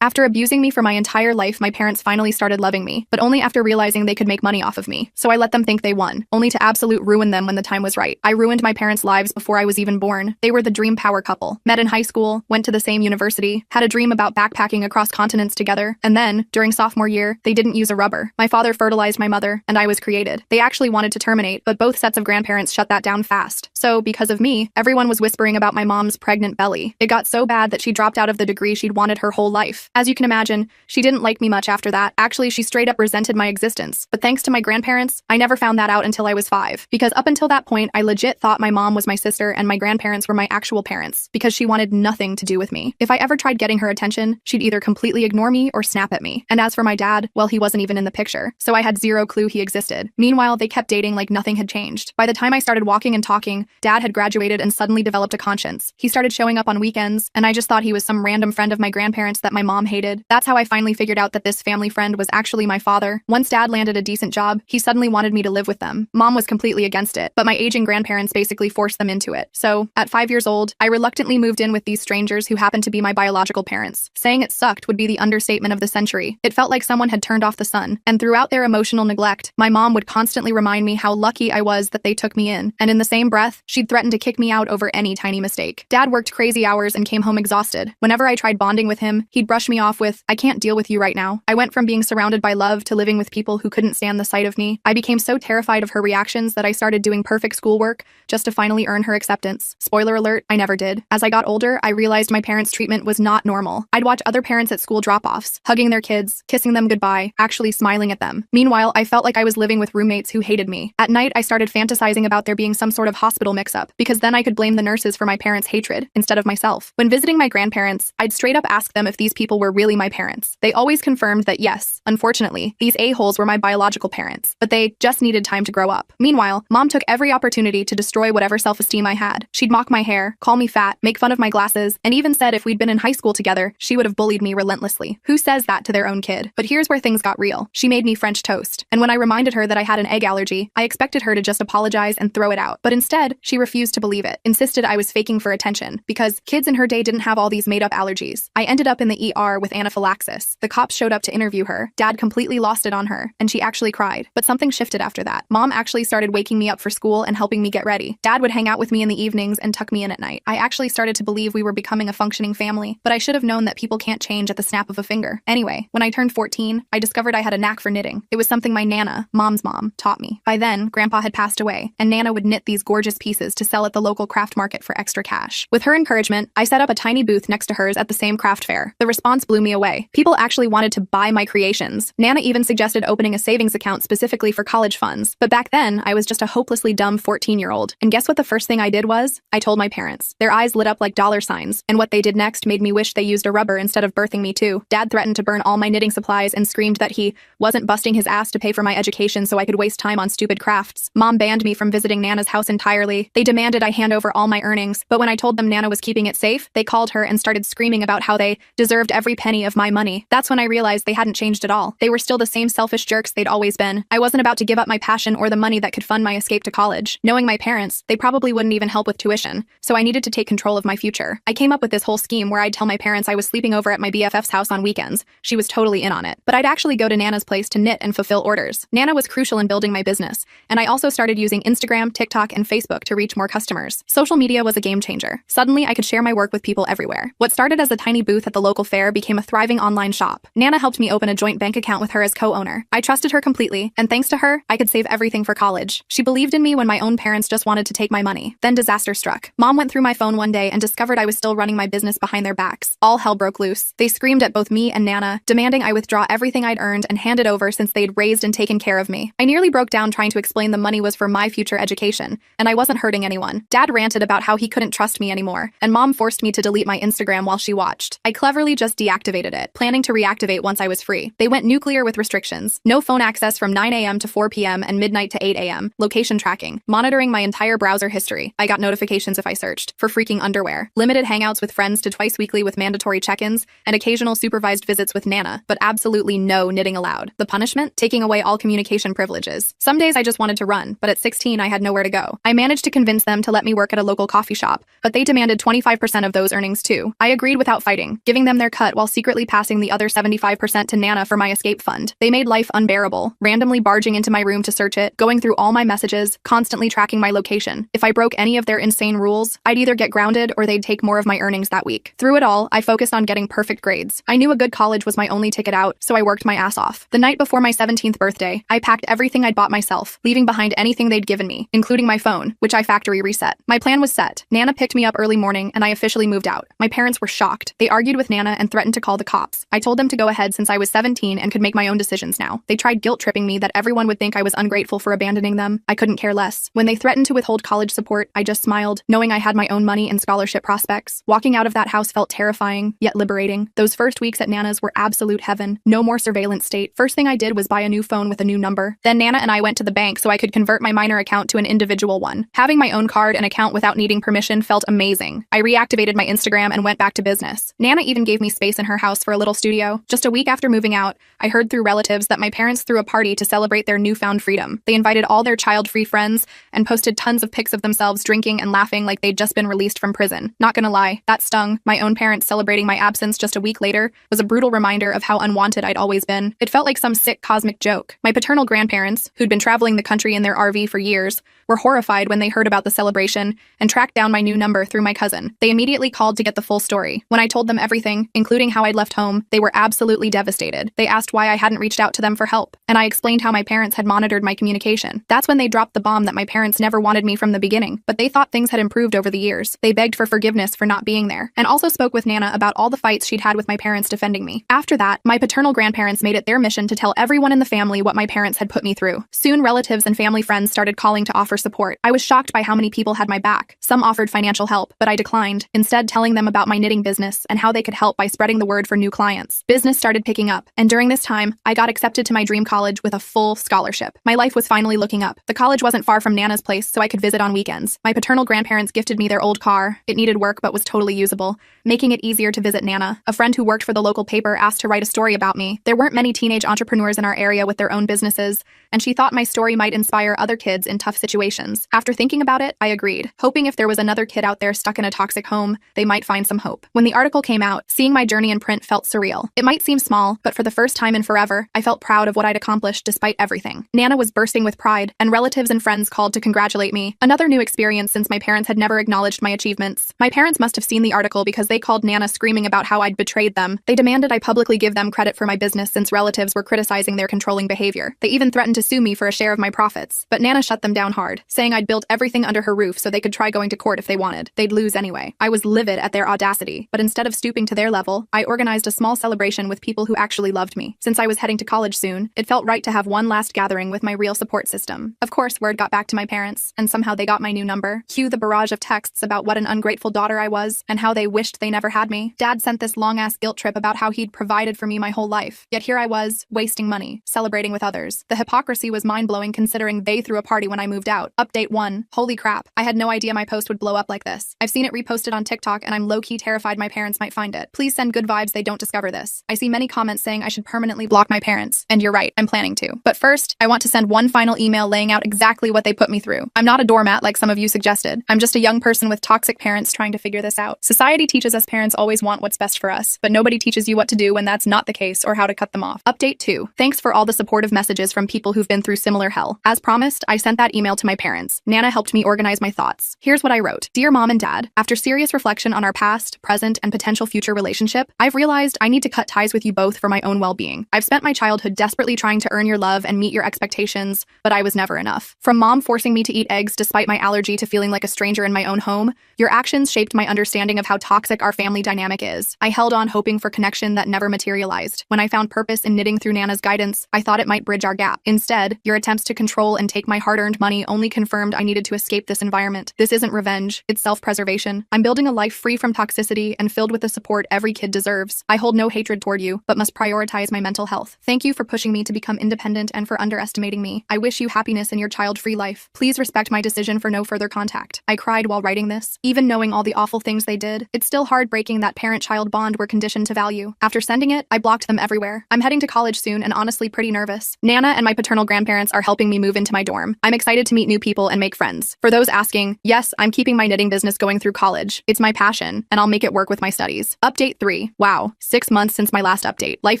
After abusing me for my entire life, my parents finally started loving me, but only after realizing they could make money off of me. So I let them think they won, only to absolute ruin them when the time was right. I ruined my parents' lives before I was even born. They were the dream power couple. Met in high school, went to the same university, had a dream about backpacking across continents together, and then, during sophomore year, they didn't use a rubber. My father fertilized my mother, and I was created. They actually wanted to terminate, but both sets of grandparents shut that down fast. So, because of me, everyone was whispering about my mom's pregnant belly. It got so bad that she dropped out of the degree she'd wanted her whole life. As you can imagine, she didn't like me much after that. Actually, she straight up resented my existence. But thanks to my grandparents, I never found that out until I was 5. Because up until that point, I legit thought my mom was my sister and my grandparents were my actual parents, because she wanted nothing to do with me. If I ever tried getting her attention, she'd either completely ignore me or snap at me. And as for my dad, well, he wasn't even in the picture, so I had zero clue he existed. Meanwhile, they kept dating like nothing had changed. By the time I started walking and talking, Dad had graduated and suddenly developed a conscience. He started showing up on weekends, and I just thought he was some random friend of my grandparents that my mom hated. That's how I finally figured out that this family friend was actually my father. Once Dad landed a decent job, he suddenly wanted me to live with them. Mom was completely against it, but my aging grandparents basically forced them into it. So, at 5 years old, I reluctantly moved in with these strangers who happened to be my biological parents. Saying it sucked would be the understatement of the century. It felt like someone had turned off the sun, and throughout their emotional neglect, my mom would constantly remind me how lucky I was that they took me in, and in the same breath, she'd threaten to kick me out over any tiny mistake. Dad worked crazy hours and came home exhausted. Whenever I tried bonding with him, he'd brush me off with, "I can't deal with you right now." I went from being surrounded by love to living with people who couldn't stand the sight of me. I became so terrified of her reactions that I started doing perfect schoolwork just to finally earn her acceptance. Spoiler alert, I never did. As I got older, I realized my parents' treatment was not normal. I'd watch other parents at school drop-offs, hugging their kids, kissing them goodbye, actually smiling at them. Meanwhile, I felt like I was living with roommates who hated me. At night, I started fantasizing about there being some sort of hospital mix-up, because then I could blame the nurses for my parents' hatred, instead of myself. When visiting my grandparents, I'd straight up ask them if these people were really my parents. They always confirmed that yes, unfortunately, these a-holes were my biological parents, but they just needed time to grow up. Meanwhile, Mom took every opportunity to destroy whatever self-esteem I had. She'd mock my hair, call me fat, make fun of my glasses, and even said if we'd been in high school together, she would have bullied me relentlessly. Who says that to their own kid? But here's where things got real. She made me French toast, and when I reminded her that I had an egg allergy, I expected her to just apologize and throw it out. But instead, she refused to believe it, insisted I was faking for attention, because kids in her day didn't have all these made-up allergies. I ended up in the ER with anaphylaxis. The cops showed up to interview her. Dad completely lost it on her, and she actually cried. But something shifted after that. Mom actually started waking me up for school and helping me get ready. Dad would hang out with me in the evenings and tuck me in at night. I actually started to believe we were becoming a functioning family, but I should have known that people can't change at the snap of a finger. Anyway, when I turned 14, I discovered I had a knack for knitting. It was something my Nana, Mom's mom, taught me. By then, Grandpa had passed away, and Nana would knit these gorgeous pieces to sell at the local craft market for extra cash. With her encouragement, I set up a tiny booth next to hers at the same craft fair. The response blew me away. People actually wanted to buy my creations. Nana even suggested opening a savings account specifically for college funds. But back then, I was just a hopelessly dumb 14-year-old. And guess what the first thing I did was? I told my parents. Their eyes lit up like dollar signs, and what they did next made me wish they used a rubber instead of birthing me too. Dad threatened to burn all my knitting supplies and screamed that he wasn't busting his ass to pay for my education so I could waste time on stupid crafts. Mom banned me from visiting Nana's house entirely. They demanded I hand over all my earnings, but when I told them Nana was keeping it safe, they called her and started screaming about how they deserved every penny of my money. That's when I realized they hadn't changed at all. They were still the same selfish jerks they'd always been. I wasn't about to give up my passion or the money that could fund my escape to college. Knowing my parents, they probably wouldn't even help with tuition, so I needed to take control of my future. I came up with this whole scheme where I'd tell my parents I was sleeping over at my BFF's house on weekends. She was totally in on it. But I'd actually go to Nana's place to knit and fulfill orders. Nana was crucial in building my business, and I also started using Instagram, TikTok, and Facebook to reach more customers. Social media was a game changer. Suddenly, I could share my work with people everywhere. What started as a tiny booth at the local fair became a thriving online shop. Nana helped me open a joint bank account with her as co-owner. I trusted her completely, and thanks to her, I could save everything for college. She believed in me when my own parents just wanted to take my money. Then disaster struck. Mom went through my phone one day and discovered I was still running my business behind their backs. All hell broke loose. They screamed at both me and Nana, demanding I withdraw everything I'd earned and hand it over since they'd raised and taken care of me. I nearly broke down trying to explain the money was for my future education, and I wasn't hurting anyone. Dad ranted about how he couldn't trust me anymore, and Mom forced me to delete my Instagram while she watched. I cleverly just deactivated it, planning to reactivate once I was free. They went nuclear with restrictions. No phone access from 9 a.m. to 4 p.m. and midnight to 8 a.m. Location tracking. Monitoring my entire browser history. I got notifications if I searched for freaking underwear. Limited hangouts with friends to twice weekly with mandatory check-ins, and occasional supervised visits with Nana, but absolutely no knitting allowed. The punishment? Taking away all communication privileges. Some days I just wanted to run, but at 16 I had nowhere to go. I managed to convince them to let me work at a local coffee shop, but they demanded 25% of those earnings too. I agreed without fighting. Giving them their cut was while secretly passing the other 75% to Nana for my escape fund. They made life unbearable, randomly barging into my room to search it, going through all my messages, constantly tracking my location. If I broke any of their insane rules, I'd either get grounded or they'd take more of my earnings that week. Through it all, I focused on getting perfect grades. I knew a good college was my only ticket out, so I worked my ass off. The night before my 17th birthday, I packed everything I'd bought myself, leaving behind anything they'd given me, including my phone, which I factory reset. My plan was set. Nana picked me up early morning, and I officially moved out. My parents were shocked. They argued with Nana and threatened to call the cops. I told them to go ahead since I was 17 and could make my own decisions now. They tried guilt-tripping me that everyone would think I was ungrateful for abandoning them. I couldn't care less. When they threatened to withhold college support, I just smiled, knowing I had my own money and scholarship prospects. Walking out of that house felt terrifying, yet liberating. Those first weeks at Nana's were absolute heaven. No more surveillance state. First thing I did was buy a new phone with a new number. Then Nana and I went to the bank so I could convert my minor account to an individual one. Having my own card and account without needing permission felt amazing. I reactivated my Instagram and went back to business. Nana even gave me space in her house for a little studio. Just a week after moving out, I heard through relatives that my parents threw a party to celebrate their newfound freedom. They invited all their child-free friends and posted tons of pics of themselves drinking and laughing like they'd just been released from prison. Not gonna lie, that stung. My own parents celebrating my absence just a week later was a brutal reminder of how unwanted I'd always been. It felt like some sick cosmic joke. My paternal grandparents, who'd been traveling the country in their RV for years, were horrified when they heard about the celebration and tracked down my new number through my cousin. They immediately called to get the full story. When I told them everything, including how I'd left home, they were absolutely devastated. They asked why I hadn't reached out to them for help, and I explained how my parents had monitored my communication. That's when they dropped the bomb that my parents never wanted me from the beginning, but they thought things had improved over the years. They begged for forgiveness for not being there, and also spoke with Nana about all the fights she'd had with my parents defending me. After that, my paternal grandparents made it their mission to tell everyone in the family what my parents had put me through. Soon, relatives and family friends started calling to offer support. I was shocked by how many people had my back. Some offered financial help, but I declined, instead telling them about my knitting business and how they could help by spreading the word for new clients. Business started picking up, and during this time, I got accepted to my dream college with a full scholarship. My life was finally looking up. The college wasn't far from Nana's place, so I could visit on weekends. My paternal grandparents gifted me their old car. It needed work but was totally usable, making it easier to visit Nana. A friend who worked for the local paper asked to write a story about me. There weren't many teenage entrepreneurs in our area with their own businesses, and she thought my story might inspire other kids in tough situations. After thinking about it, I agreed, hoping if there was another kid out there stuck in a toxic home, they might find some hope. When the article came out, seeing my journey in print felt surreal. It might seem small, but for the first time in forever, I felt proud of what I'd accomplished despite everything. Nana was bursting with pride, and relatives and friends called to congratulate me. Another new experience since my parents had never acknowledged my achievements. My parents must have seen the article because they called Nana screaming about how I'd betrayed them. They demanded I publicly give them credit for my business since relatives were criticizing their controlling behavior. They even threatened to sue me for a share of my profits. But Nana shut them down hard, saying I'd built everything under her roof so they could try going to court if they wanted. They'd lose anyway. I was livid at their audacity, but instead of stooping to their level, I organized a small celebration with people who actually loved me. Since I was heading to college soon, it felt right to have one last gathering with my real support system. Of course, word got back to my parents, and somehow they got my new number. Cue the barrage of texts about what an ungrateful daughter I was, and how they wished they never had me. Dad sent this long-ass guilt trip about how he'd provided for me my whole life. Yet here I was, wasting money, celebrating with others. The hypocrisy was mind-blowing considering they threw a party when I moved out. Update 1. Holy crap. I had no idea my post would blow up like this. I've seen it reposted on TikTok and I'm low-key terrified my parents might find it. Please send good vibes they don't discover this. I see many comments saying I should permanently block my parents. And you're right, I'm planning to. But first, I want to send one final email laying out exactly what they put me through. I'm not a doormat like some of you suggested. I'm just a young person with toxic parents trying to figure this out. Society teaches us parents always want what's best for us, but nobody teaches you what to do when that's not the case or how to cut them off. Update 2. Thanks for all the supportive messages from people who've been through similar hell. As promised, I sent that email to my parents. Nana helped me organize my thoughts. Here's what I wrote. Dear Mom and Dad, after serious reflection on our past, present, and potential future relationship, I've realized I need to cut ties with you both for my own well-being. I've spent my childhood desperately trying to earn your love and meet your expectations, but I was never enough. From Mom forcing me to eat eggs despite my allergy to feeling like a stranger in my own home, your actions shaped my understanding of how toxic our family dynamic is. I held on hoping for connection that never materialized. When I found purpose in knitting through Nana's guidance, I thought it might bridge our gap. Instead, your attempts to control and take my hard-earned money only confirmed I needed to escape this environment. This isn't revenge, it's self-preservation. I'm building a life free from toxicity and filled with the support every kid deserves. I hold no hatred toward you, but must prioritize my mental health. Thank you for pushing me to become independent and for underestimating me. I wish you happiness in your child-free life. Please respect my decision for no further contact. I cried while writing this. Even knowing all the awful things they did, it's still heartbreaking that parent-child bond we're conditioned to value. After sending it, I blocked them everywhere. I'm heading to college soon and honestly pretty nervous. Nana and my paternal maternal grandparents are helping me move into my dorm. I'm excited to meet new people and make friends. For those asking, yes, I'm keeping my knitting business going through college. It's my passion, and I'll make it work with my studies. Update 3. Wow, 6 months since my last update. Life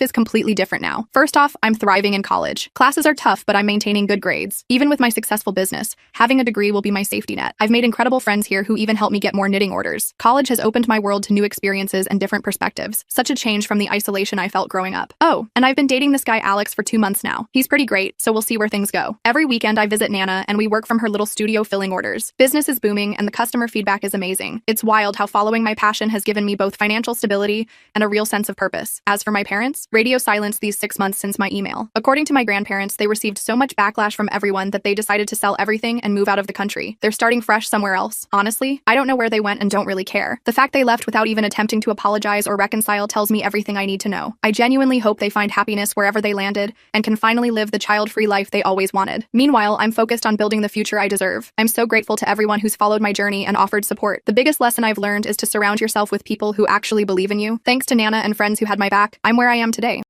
is completely different now. First off, I'm thriving in college. Classes are tough, but I'm maintaining good grades. Even with my successful business, having a degree will be my safety net. I've made incredible friends here who even help me get more knitting orders. College has opened my world to new experiences and different perspectives. Such a change from the isolation I felt growing up. Oh, and I've been dating this guy Alex for 2 months now. He's pretty great, so we'll see where things go. Every weekend I visit Nana and we work from her little studio filling orders. Business is booming and the customer feedback is amazing. It's wild how following my passion has given me both financial stability and a real sense of purpose. As for my parents, radio silenced these 6 months since my email. According to my grandparents, they received so much backlash from everyone that they decided to sell everything and move out of the country. They're starting fresh somewhere else. Honestly, I don't know where they went and don't really care. The fact they left without even attempting to apologize or reconcile tells me everything I need to know. I genuinely hope they find happiness wherever they landed and can finally live the child-free life they always wanted. Meanwhile, I'm focused on building the future I deserve. I'm so grateful to everyone who's followed my journey and offered support. The biggest lesson I've learned is to surround yourself with people who actually believe in you. Thanks to Nana and friends who had my back, I'm where I am today.